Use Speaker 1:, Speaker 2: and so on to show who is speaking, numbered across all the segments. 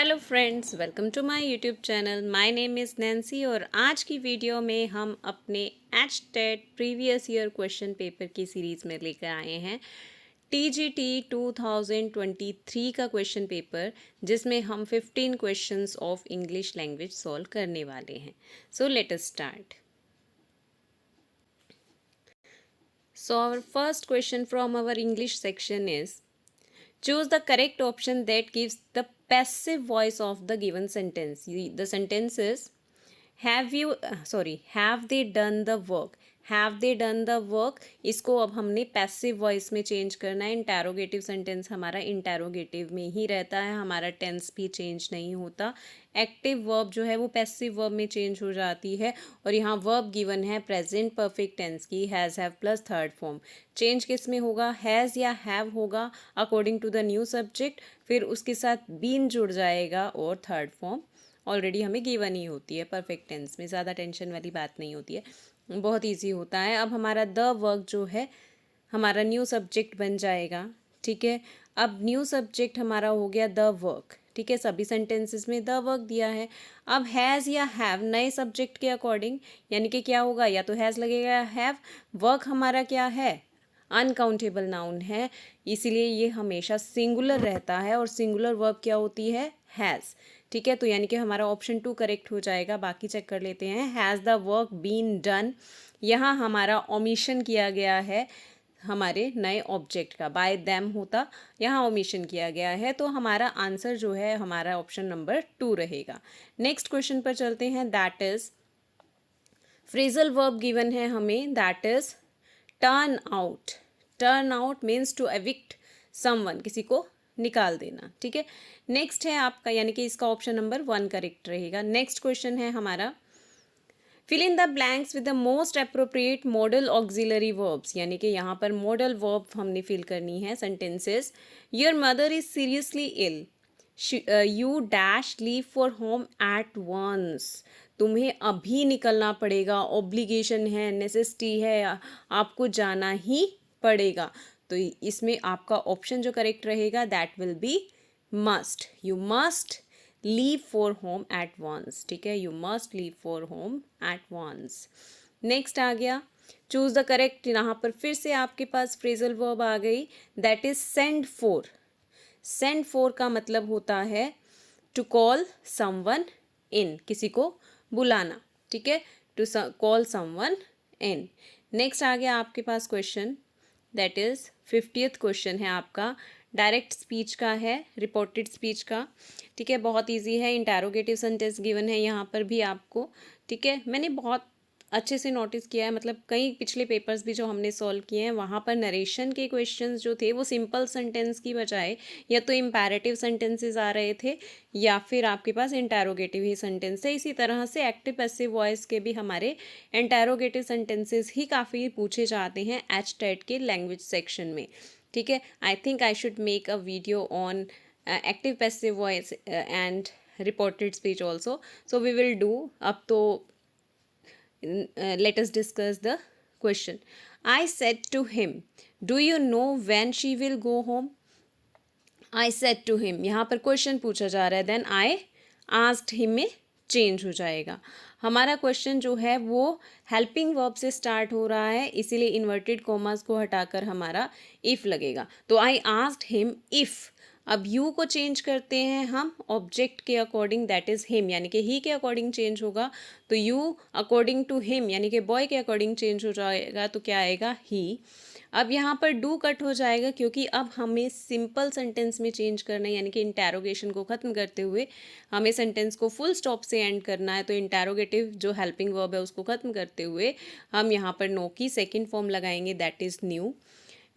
Speaker 1: Hello friends, welcome to my YouTube channel. My name is Nancy और आज की video में हम अपने HTET previous year question paper की सीरीज़ में लेकर आए हैं टीजीटी 2023 का क्वेश्चन पेपर, जिसमें हम 15 questions of English language solve करने वाले हैं। So let us start. So our first question from our English section is choose the correct option that gives the passive voice of the given sentence. The sentence is have they done the work. Have they done the work, इसको अब हमने passive voice में change करना है। Interrogative sentence हमारा interrogative में ही रहता है, हमारा टेंस भी चेंज नहीं होता। एक्टिव वर्ब जो है वो पैसिव वर्ब में चेंज हो जाती है और यहाँ वर्ब गिवन है प्रेजेंट परफेक्ट टेंस की, has have plus third form. Change किस में होगा, हैज़ या हैव होगा according to the new subject, फिर उसके साथ बीन जुड़ जाएगा और थर्ड फॉर्म ऑलरेडी हमें गिवन ही होती है परफेक्ट टेंस में, ज़्यादा टेंशन वाली बात नहीं होती है, बहुत इजी होता है। अब हमारा द वर्क जो है हमारा न्यू सब्जेक्ट बन जाएगा। ठीक है, अब न्यू सब्जेक्ट हमारा हो गया द वर्क। ठीक है, सभी सेंटेंसेस में द वर्क दिया है। अब हैज़ या हैव नए सब्जेक्ट के अकॉर्डिंग, यानी कि क्या होगा, या तो हैज़ लगेगा या हैव। वर्क हमारा क्या है, अनकाउंटेबल नाउन है, इसीलिए ये हमेशा सिंगुलर रहता है और सिंगुलर वर्ब क्या होती है, हैज़। ठीक है, तो यानी कि हमारा ऑप्शन 2 करेक्ट हो जाएगा। बाकी चेक कर लेते हैं। Has the work been done, यहाँ हमारा ओमिशन किया गया है हमारे नए ऑब्जेक्ट का, बाय देम होता, यहाँ ओमिशन किया गया है, तो हमारा आंसर जो है हमारा ऑप्शन नंबर 2 रहेगा। नेक्स्ट क्वेश्चन पर चलते हैं। That is phrasal verb given है हमें, that is turn out. Turn out means to evict someone, किसी को निकाल देना। ठीक है, नेक्स्ट है आपका, यानी कि इसका ऑप्शन नंबर 1 करेक्ट रहेगा। नेक्स्ट क्वेश्चन है हमारा, fill in the blanks with the most appropriate modal auxiliary verbs, यानी कि यहाँ पर मॉडल वर्ब हमने फिल करनी है। Sentences, your mother is seriously ill, you dash leave for home at once, तुम्हें अभी निकलना पड़ेगा, ऑब्लिगेशन है, नेसेसिटी है, आपको जाना ही पड़ेगा। तो इसमें आपका ऑप्शन जो करेक्ट रहेगा that will be must. You must leave for home at once. ठीक है, you must leave for home at once. Next आ गया, चूज द करेक्ट। यहाँ पर फिर से आपके पास फ्रेजल वर्ब आ गई, that is send for. Send for का मतलब होता है टू कॉल समवन इन, किसी को बुलाना। ठीक है, to call someone in. Next आ गया आपके पास question, that is 50th question है आपका, डायरेक्ट स्पीच का है, रिपोर्टेड स्पीच का। ठीक है, बहुत इजी है। इंटैरोगेटिव सेंटेंस गिवन है यहाँ पर भी आपको। ठीक है, मैंने बहुत अच्छे से नोटिस किया है, मतलब कई पिछले पेपर्स भी जो हमने सॉल्व किए हैं वहाँ पर नरेशन के क्वेश्चंस जो थे वो सिंपल सेंटेंस की बजाय या तो इम्पैरेटिव सेंटेंसेस आ रहे थे या फिर आपके पास इंटैरोगेटिव ही सेंटेंस है। इसी तरह से एक्टिव पैसिव वॉइस के भी हमारे इंटैरोगेटिव सेंटेंसेस ही काफ़ी पूछे जाते हैं एचटेट के लैंग्वेज सेक्शन में। ठीक है, I think I should make a video on active passive voice and reported speech also, so we will do. अब तो let us discuss the question. I said to him, do you know when she will go home? I said to him, यहाँ पर question पूछा जा रहा है, then I asked him में change हो जाएगा। हमारा क्वेश्चन जो है वो हेल्पिंग वर्ब से स्टार्ट हो रहा है, इसीलिए इन्वर्टेड कॉमास को हटाकर हमारा इफ़ लगेगा। तो आई आस्क्ड हिम इफ़, अब यू को चेंज करते हैं हम ऑब्जेक्ट के अकॉर्डिंग, दैट इज़ हिम, यानी कि ही के अकॉर्डिंग चेंज होगा। तो यू अकॉर्डिंग टू हिम यानी कि बॉय के अकॉर्डिंग चेंज हो जाएगा, तो क्या आएगा, ही। अब यहाँ पर डू कट हो जाएगा क्योंकि अब हमें सिंपल सेंटेंस में चेंज करना है, यानी कि इंटैरोगेशन को ख़त्म करते हुए हमें सेंटेंस को फुल स्टॉप से एंड करना है। तो इंटैरोगेटिव जो हेल्पिंग वर्ब है उसको ख़त्म करते हुए हम यहाँ पर नो की सेकेंड फॉर्म लगाएंगे, that is new.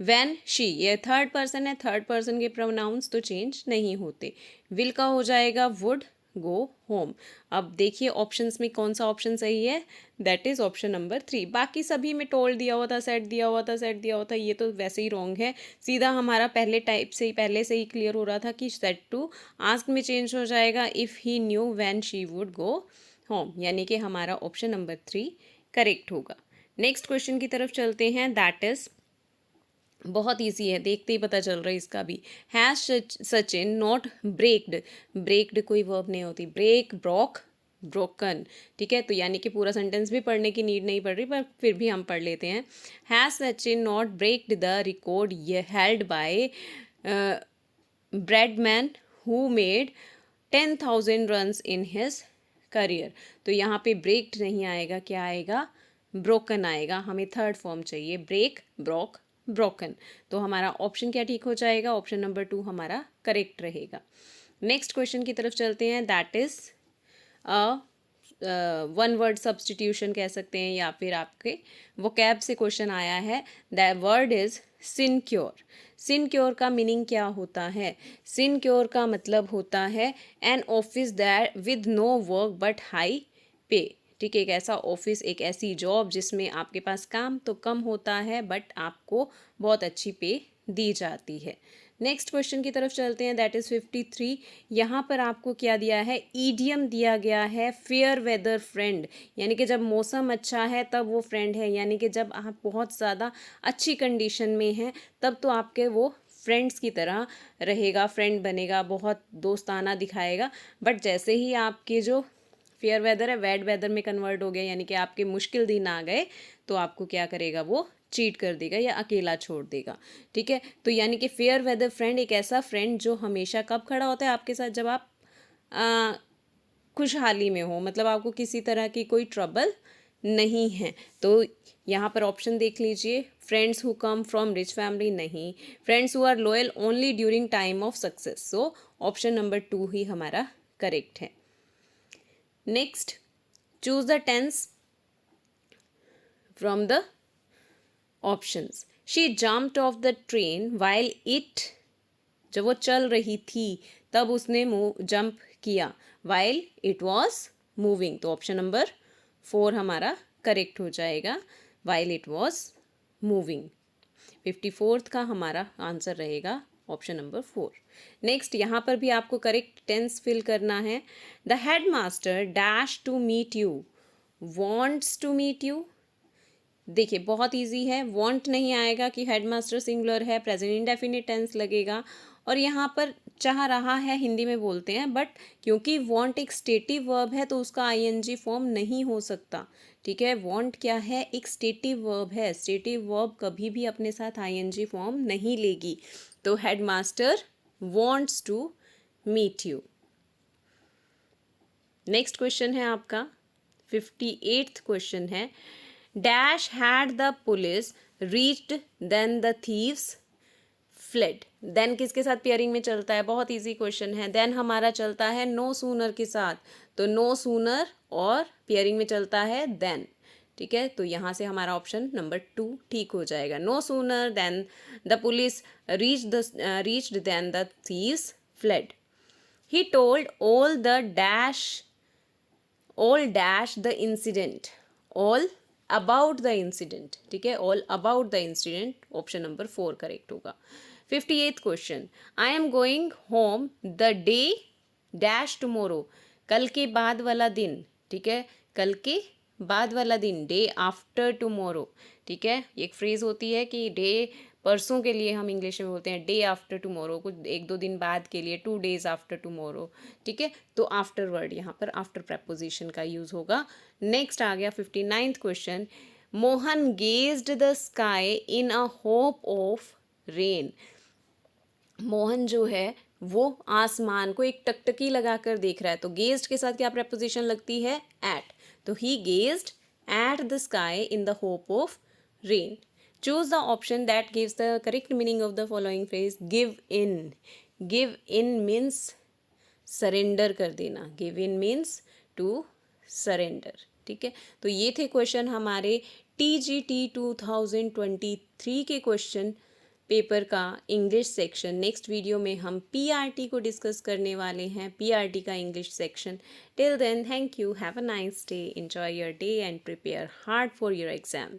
Speaker 1: When she, ये थर्ड पर्सन है, थर्ड पर्सन के प्रोनाउंस तो चेंज नहीं होते। विल का हो जाएगा वुड गो होम। अब देखिए ऑप्शंस में कौन सा ऑप्शन सही है, दैट इज़ ऑप्शन नंबर 3। बाकी सभी में टोल्ड दिया हुआ था, सेट दिया हुआ था, सेट दिया हुआ था, ये तो वैसे ही रॉन्ग है। सीधा हमारा पहले टाइप से ही पहले से ही क्लियर हो रहा था कि सेट टू आस्क में चेंज हो जाएगा, if he new when she would go home, यानी कि हमारा ऑप्शन नंबर 3 करेक्ट होगा। नेक्स्ट क्वेश्चन की तरफ चलते हैं, दैट इज़ बहुत ईजी है, देखते ही पता चल रहा है इसका भी। Has Sachin not broken, broken कोई वर्ब नहीं होती, ब्रेक, ब्रोक, ब्रोकन, ठीक है। तो यानी कि पूरा सेंटेंस भी पढ़ने की नीड नहीं पड़ रही, पर फिर भी हम पढ़ लेते हैं। Has Sachin not breaked the record held by Bradman who made 10,000 runs in his career. तो यहाँ पे ब्रेक्ड नहीं आएगा, क्या आएगा, ब्रोकन आएगा। हमें थर्ड फॉर्म चाहिए, ब्रेक, ब्रोक, ब्रोकन। तो हमारा ऑप्शन क्या ठीक हो जाएगा, ऑप्शन नंबर 2 हमारा करेक्ट रहेगा। नेक्स्ट क्वेश्चन की तरफ चलते हैं, that is a one word substitution कह सकते हैं, या फिर आपके वोकैब से क्वेश्चन आया है। The word is sinecure. Sinecure का मीनिंग क्या होता है, सिनक्योर का मतलब होता है an office that with no work but high pay, ठीक है। एक ऐसा ऑफिस, एक ऐसी जॉब जिसमें आपके पास काम तो कम होता है बट आपको बहुत अच्छी पे दी जाती है। नेक्स्ट क्वेश्चन की तरफ चलते हैं, दैट इज़ 53। यहाँ पर आपको क्या दिया है, ईडियम दिया गया है, फेयर वेदर फ्रेंड, यानी कि जब मौसम अच्छा है तब वो फ्रेंड है, यानी कि जब आप बहुत ज़्यादा अच्छी कंडीशन में हैं तब तो आपके वो फ्रेंड्स की तरह रहेगा, फ्रेंड बनेगा, बहुत दोस्ताना दिखाएगा। बट जैसे ही आपके जो फेयर वेदर है बैड वेदर में कन्वर्ट हो गया, यानी कि आपके मुश्किल दिन आ गए, तो आपको क्या करेगा, वो चीट कर देगा या अकेला छोड़ देगा, ठीक है। तो यानी कि फेयर वेदर फ्रेंड एक ऐसा फ्रेंड जो हमेशा कब खड़ा होता है आपके साथ, जब आप खुशहाली में हो, मतलब आपको किसी तरह की कोई ट्रबल नहीं है। तो यहाँ पर ऑप्शन देख लीजिए, friends who come from rich family नहीं, friends who are loyal only during time of success. So option number 2 ही हमारा करेक्ट है। Next, choose the tense from the options. She jumped off the train while it, जब वो चल रही थी तब उसने जंप किया, वाइल इट वॉज मूविंग। तो ऑप्शन नंबर 4 हमारा करेक्ट हो जाएगा, while it was moving. 54th का हमारा आंसर रहेगा ऑप्शन नंबर 4। नेक्स्ट, यहाँ पर भी आपको करेक्ट टेंस फिल करना है। The head master dash to meet you, wants to meet you. देखिए बहुत इजी है, वांट नहीं आएगा कि हेडमास्टर सिंगुलर है, प्रेजेंट इंडेफिनिट टेंस लगेगा। और यहाँ पर चाह रहा है हिंदी में बोलते हैं, बट क्योंकि वांट एक स्टेटिव वर्ब है तो उसका आईएनजी फॉर्म नहीं हो सकता, ठीक है। वांट क्या है, एक स्टेटिव वर्ब है, स्टेटिव वर्ब कभी भी अपने साथ आईएनजी फॉर्म नहीं लेगी। तो headmaster wants to meet you. Next question है आपका 58th क्वेश्चन है, dash had the police reached then the thieves fled. Then किसके साथ पेयरिंग में चलता है, बहुत इजी क्वेश्चन है। देन हमारा चलता है नो सूनर के साथ, तो नो सूनर और पेयरिंग में चलता है देन, ठीक है। तो यहाँ से हमारा ऑप्शन नंबर 2 ठीक हो जाएगा, no sooner than the police reached then the thieves fled. He told all dash the incident, all about the incident, ठीक है, all about the incident, option number 4 correct होगा। 58th question, I am going home the day dash tomorrow, कल के बाद वाला दिन, ठीक है, कल के बाद वाला दिन, डे आफ्टर टुमोरो, ठीक है। एक फ्रेज होती है कि डे परसों के लिए हम इंग्लिश में बोलते हैं डे आफ्टर टुमारो, कुछ 1-2 दिन बाद के लिए 2 days आफ्टर टुमारो, ठीक है। तो आफ्टर वर्ड यहाँ पर आफ्टर प्रेपोजिशन का यूज होगा। नेक्स्ट आ गया 59th question, Mohan gazed the sky in a hope of rain. Mohan जो है वो आसमान को एक टकटकी लगाकर देख रहा है, तो गेज्ड के साथ क्या प्रेपोजिशन लगती है, एट। तो he gazed at the sky in the hope of rain. Choose the option that gives the correct meaning of the following phrase, give in. Give in means surrender कर देना, give in means to surrender, ठीक है। तो ये थे question हमारे TGT 2023 के question paper का इंग्लिश सेक्शन। नेक्स्ट वीडियो में हम PRT को डिस्कस करने वाले हैं, PRT का English section. Till then, thank you, have a nice day, enjoy your day and prepare hard for your exam.